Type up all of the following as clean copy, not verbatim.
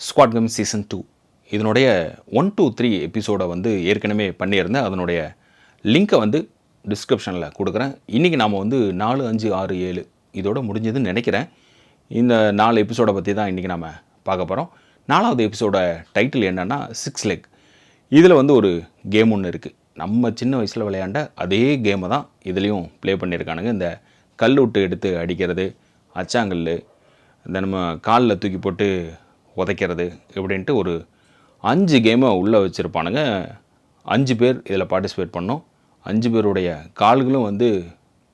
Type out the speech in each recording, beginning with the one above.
Squad game season 2 இதனுடைய 1 2 3 எபிசோடை வந்து ஏற்கனவே பண்ணியிருந்தேன். அதனுடைய லிங்க்கை வந்து டிஸ்கிரிப்ஷனில் கொடுக்குறேன். இன்றைக்கி நாம் வந்து 4 5 6 7 இதோட முடிஞ்சதுன்னு நினைக்கிறேன். இந்த 4 எபிசோடை பற்றி தான் இன்றைக்கி நாம் பார்க்க போகிறோம். 4வது எபிசோட டைட்டில் என்னென்னா 6 லெக். இதில் வந்து ஒரு கேம் ஒன்று இருக்குது. நம்ம சின்ன வயசில் விளையாண்ட அதே கேமை தான் இதுலேயும் ப்ளே பண்ணியிருக்கானுங்க. இந்த கல் விட்டு எடுத்து அடிக்கிறது, அச்சாங்கல், இந்த நம்ம காலில் தூக்கி போட்டு உதைக்கிறது இப்படின்ட்டு ஒரு 5 கேமை உள்ளே வச்சுருப்பானுங்க. 5 பேர் இதில் பார்ட்டிசிபேட் பண்ணோம். 5 பேருடைய கால்களும் வந்து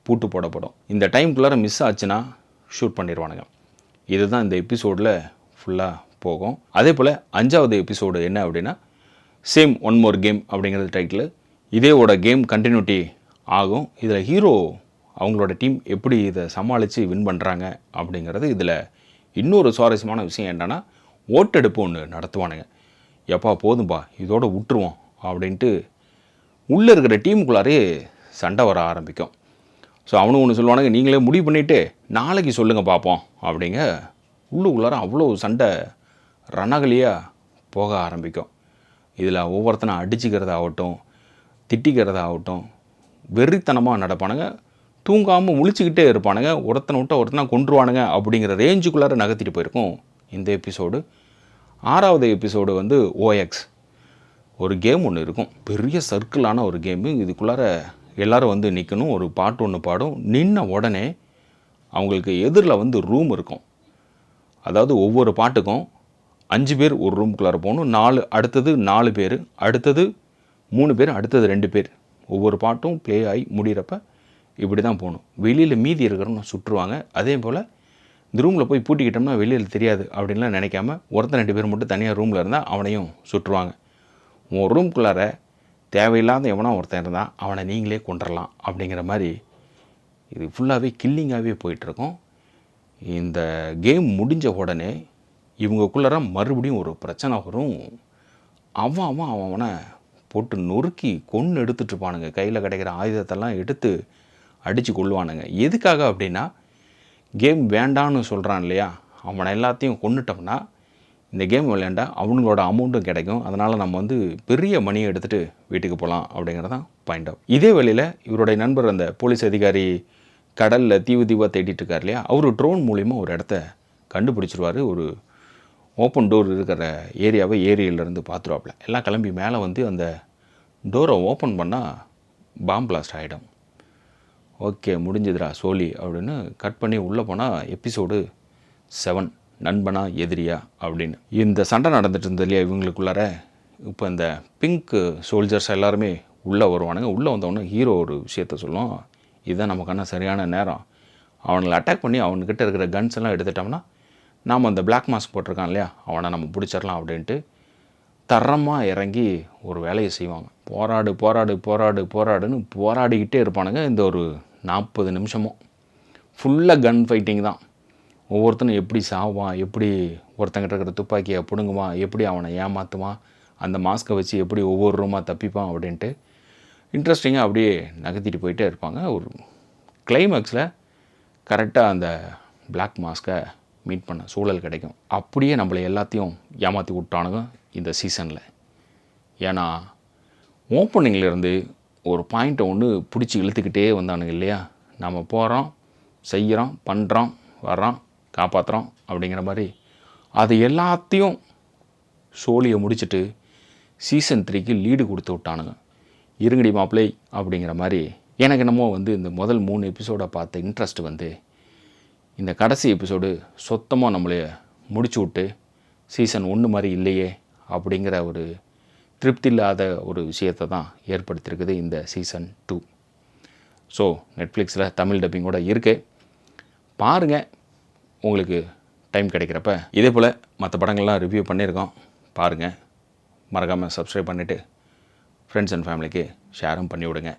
பூட்டு போடப்படும். இந்த டைம்குள்ளார மிஸ் ஆச்சுன்னா ஷூட் பண்ணிடுவானுங்க. இதுதான் இந்த எபிசோடில் ஃபுல்லாக போகும். அதே போல் 5வது எபிசோடு என்ன அப்படின்னா சேம் ஒன் மோர் கேம் அப்படிங்கிறது டைட்டில். இதேவோட கேம் கண்டினியூட்டி ஆகும். இதில் ஹீரோ அவங்களோட டீம் எப்படி இதை சமாளித்து வின் பண்ணுறாங்க அப்படிங்கிறது இதில் இன்னொரு சுவாரஸ்யமான விஷயம் என்னென்னா ஓட்டெடுப்பு ஒன்று நடத்துவானுங்க. எப்பா போதும்பா இதோட விட்டுருவோம் அப்படின்ட்டு உள்ளே இருக்கிற டீமுக்குள்ளாரே சண்டை வர ஆரம்பிக்கும். ஸோ அவனும் ஒன்று சொல்லுவானுங்க, நீங்களே முடிவு பண்ணிவிட்டு நாளைக்கு சொல்லுங்கள் பார்ப்போம் அப்படிங்க. உள்ளுக்குள்ளார அவ்வளோ சண்டை ரணகலியாக போக ஆரம்பிக்கும். இதில் ஒவ்வொருத்தனை அடிச்சுக்கிறதாகட்டும், திட்டிக்கிறதாகட்டும், வெறித்தனமாக நடப்பானுங்க. தூங்காமல் முழிச்சுக்கிட்டே இருப்பானுங்க. ஒருத்தனை விட்ட ஒருத்தனை கொன்றுவானுங்க அப்படிங்கிற ரேஞ்சுக்குள்ளார நகர்த்திட்டு போயிருக்கும் இந்த எபிசோடு. 6வது எபிசோடு வந்து OX. ஒரு கேம் ஒன்று இருக்கும், பெரிய சர்க்கிளான ஒரு கேமு. இதுக்குள்ளார எல்லோரும் வந்து நிற்கணும். ஒரு பாட்டு ஒன்று பாடும். நின்ன உடனே அவங்களுக்கு எதிரில் வந்து ரூம் இருக்கும். அதாவது ஒவ்வொரு பாட்டுக்கும் 5 பேர் ஒரு ரூமுக்குள்ளார போகணும். 4 அடுத்தது 4 பேர், அடுத்தது 3 பேர், அடுத்தது 2 பேர். ஒவ்வொரு பாட்டும் ப்ளே ஆகி முடிகிறப்ப இப்படி தான் போகணும். வெளியில் மீதி இருக்கிறவங்க சுற்றுவாங்க. அதே போல் இந்த ரூமில் போய் பூட்டிக்கிட்டோம்னா வெளியில் தெரியாது அப்படின்லாம் நினைக்காம ஒருத்தன் 2 பேர் மட்டும் தனியாக ரூமில் இருந்தால் அவனையும் சுற்றுவாங்க. உன் ரூம்குள்ளார தேவையில்லாத எவனா ஒருத்தன் இருந்தால் அவனை நீங்களே கொண்டுடலாம் அப்படிங்கிற மாதிரி இது ஃபுல்லாகவே கில்லிங்காகவே போயிட்டுருக்கும். இந்த கேம் முடிஞ்ச உடனே இவங்களுக்குள்ளார மறுபடியும் ஒரு பிரச்சனை வரும். அவனை போட்டு நொறுக்கி கொன்று எடுத்துகிட்ருப்பானுங்க. கையில் கிடைக்கிற ஆயுதத்தெல்லாம் எடுத்து அடித்து கொள்ளுவானுங்க. எதுக்காக அப்படின்னா கேம் வேண்டான்னு சொல்கிறான் இல்லையா, அவனை எல்லாத்தையும் கொண்டுட்டோம்னா இந்த கேம் விளையாண்டா அவங்களோட அமௌண்ட்டும் கிடைக்கும். அதனால் நம்ம வந்து பெரிய மணியை எடுத்துகிட்டு வீட்டுக்கு போகலாம் அப்படிங்கிறது தான் பாயிண்ட் ஆஃப். இதே வேளையில் இவருடைய நண்பர் அந்த போலீஸ் அதிகாரி கடலில் தீவாக தேடிட்டு இருக்கார் இல்லையா, அவர் ட்ரோன் மூலிமா ஒரு இடத்த கண்டுபிடிச்சிருவார். ஒரு ஓப்பன் டோர் இருக்கிற ஏரியாவை ஏரியிலேருந்து பார்த்துருவாப்புல. எல்லாம் கிளம்பி மேலே வந்து அந்த டோரை ஓப்பன் பண்ணால் பாம் பிளாஸ்ட் ஆகிடும். ஓகே முடிஞ்சதுடா சோலி அப்படின்னு கட் பண்ணி உள்ளே போனால் எபிசோடு 7 நண்பனா எதிரியா அப்படின்னு. இந்த சண்டை நடந்துட்டு இருந்தது இல்லையா இவங்களுக்குள்ளார. இப்போ இந்த பிங்க் சோல்ஜர்ஸ் எல்லாருமே உள்ளே வருவானுங்க. உள்ளே வந்தவொடனே ஹீரோ ஒரு விஷயத்த சொல்லுவோம், இதுதான் நமக்கான சரியான நேரம். அவங்களை அட்டாக் பண்ணி அவன்கிட்ட இருக்கிற கன்ஸ் எல்லாம் எடுத்துட்டோம்னா நாம் அந்த பிளாக் மாஸ்க் போட்டிருக்கான் இல்லையா அவனை நம்ம பிடிச்சிடலாம் அப்படின்ட்டு தரமாக இறங்கி ஒரு வேலையை செய்வாங்க. போராடுன்னு போராடிக்கிட்டே இருப்பானுங்க. இந்த ஒரு 40 நிமிஷமும் ஃபுல்லாக கன் ஃபைட்டிங் தான். ஒவ்வொருத்தனும் எப்படி சாவான், எப்படி ஒருத்தங்கிட்ட இருக்கிற துப்பாக்கியை பிடுங்குவான், எப்படி அவனை ஏமாற்றுவான், அந்த மாஸ்க்கை வச்சு எப்படி ஒவ்வொரு ரூமாக தப்பிப்பான் அப்படின்ட்டு இன்ட்ரெஸ்டிங்காக அப்படியே நகர்த்திட்டு போயிட்டே இருப்பாங்க. ஒரு கிளைமேக்ஸில் கரெக்டாக அந்த பிளாக் மாஸ்க்கை மீட் பண்ண சூழல் கிடைக்கும். அப்படியே நம்மளை எல்லாத்தையும் ஏமாற்றி விட்டானுங்க இந்த சீசனில். ஏன்னா ஓப்பனிங்லேருந்து ஒரு பாயிண்ட்டை ஒன்று பிடிச்சி இழுத்துக்கிட்டே வந்தானுங்க இல்லையா. நம்ம போகிறோம், செய்கிறோம், பண்ணுறோம், வர்றோம், காப்பாற்றுறோம் அப்படிங்கிற மாதிரி அது எல்லாத்தையும் சோழியை முடிச்சுட்டு சீசன் 3க்கு லீடு கொடுத்து விட்டானுங்க. இருங்கடி மாப்பிள்ளை அப்படிங்கிற மாதிரி. எனக்கு என்னமோ வந்து இந்த முதல் 3 எபிசோடை பார்த்த இன்ட்ரெஸ்ட் வந்து இந்த கடைசி எபிசோடு சொத்தமாக நம்மளை முடிச்சு விட்டு சீசன் 1 மாதிரி இல்லையே அப்படிங்கிற ஒரு திருப்தி இல்லாத ஒரு விஷயத்தை தான் ஏற்படுத்தியிருக்குது இந்த சீசன் 2. ஸோ நெட்ஃப்ளிக்ஸில் தமிழ் டப்பிங்கோடு இருக்குது, பாருங்கள் உங்களுக்கு டைம் கிடைக்கிறப்ப. இதே போல் மற்ற படங்கள்லாம் ரிவ்யூ பண்ணியிருக்கோம், பாருங்கள். மறக்காமல் சப்ஸ்கிரைப் பண்ணிவிட்டு ஃப்ரெண்ட்ஸ் அண்ட் ஃபேமிலிக்கு ஷேரும் பண்ணி விடுங்க.